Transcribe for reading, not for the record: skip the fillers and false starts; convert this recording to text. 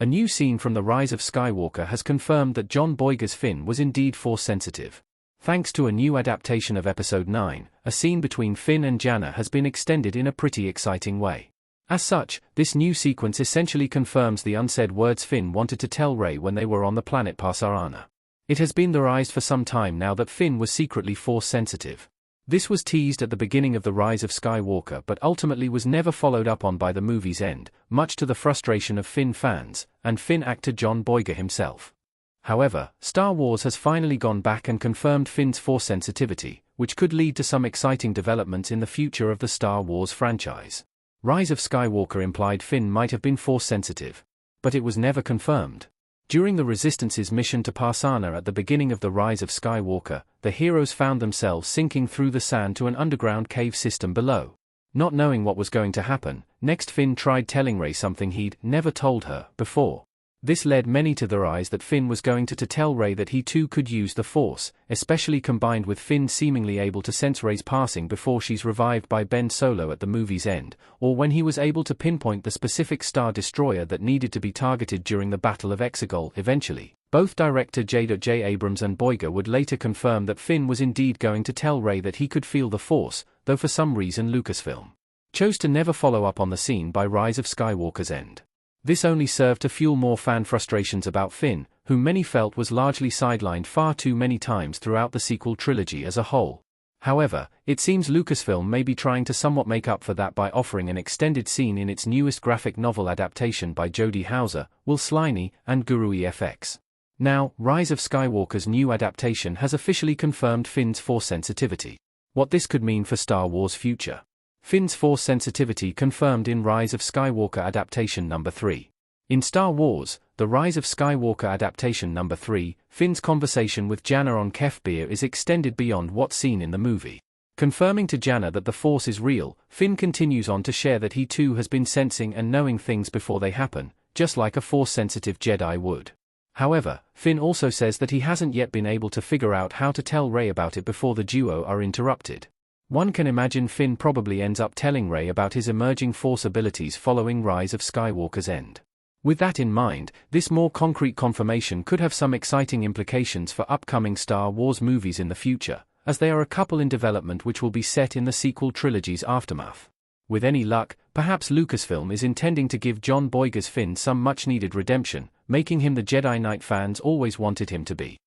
A new scene from The Rise of Skywalker has confirmed that John Boyega's Finn was indeed Force-sensitive. Thanks to a new adaptation of Episode 9, a scene between Finn and Janna has been extended in a pretty exciting way. As such, this new sequence essentially confirms the unsaid words Finn wanted to tell Rey when they were on the planet Pasaana. It has been theorized for some time now that Finn was secretly Force-sensitive. This was teased at the beginning of The Rise of Skywalker but ultimately was never followed up on by the movie's end, much to the frustration of Finn fans, and Finn actor John Boyega himself. However, Star Wars has finally gone back and confirmed Finn's Force sensitivity, which could lead to some exciting developments in the future of the Star Wars franchise. Rise of Skywalker implied Finn might have been Force-sensitive. But it was never confirmed. During the Resistance's mission to Pasaana at the beginning of The Rise of Skywalker, the heroes found themselves sinking through the sand to an underground cave system below. Not knowing what was going to happen, next Finn tried telling Rey something he'd never told her before. This led many to theorize that Finn was going to tell Rey that he too could use the Force, especially combined with Finn seemingly able to sense Rey's passing before she's revived by Ben Solo at the movie's end, or when he was able to pinpoint the specific Star Destroyer that needed to be targeted during the Battle of Exegol eventually. Both director J. Abrams and Boyega would later confirm that Finn was indeed going to tell Rey that he could feel the Force, though for some reason Lucasfilm chose to never follow up on the scene by Rise of Skywalker's end. This only served to fuel more fan frustrations about Finn, whom many felt was largely sidelined far too many times throughout the sequel trilogy as a whole. However, it seems Lucasfilm may be trying to somewhat make up for that by offering an extended scene in its newest graphic novel adaptation by Jody Houser, Will Sliney, and Guru EFX. Now, Rise of Skywalker's new adaptation has officially confirmed Finn's Force sensitivity. What this could mean for Star Wars' future. Finn's Force sensitivity confirmed in Rise of Skywalker Adaptation No. 3. In Star Wars, The Rise of Skywalker Adaptation No. 3, Finn's conversation with Janna on Kefir is extended beyond what's seen in the movie. Confirming to Janna that the Force is real, Finn continues on to share that he too has been sensing and knowing things before they happen, just like a Force-sensitive Jedi would. However, Finn also says that he hasn't yet been able to figure out how to tell Rey about it before the duo are interrupted. One can imagine Finn probably ends up telling Rey about his emerging Force abilities following Rise of Skywalker's end. With that in mind, this more concrete confirmation could have some exciting implications for upcoming Star Wars movies in the future, as there are a couple in development which will be set in the sequel trilogy's aftermath. With any luck, perhaps Lucasfilm is intending to give John Boyega's Finn some much-needed redemption, making him the Jedi Knight fans always wanted him to be.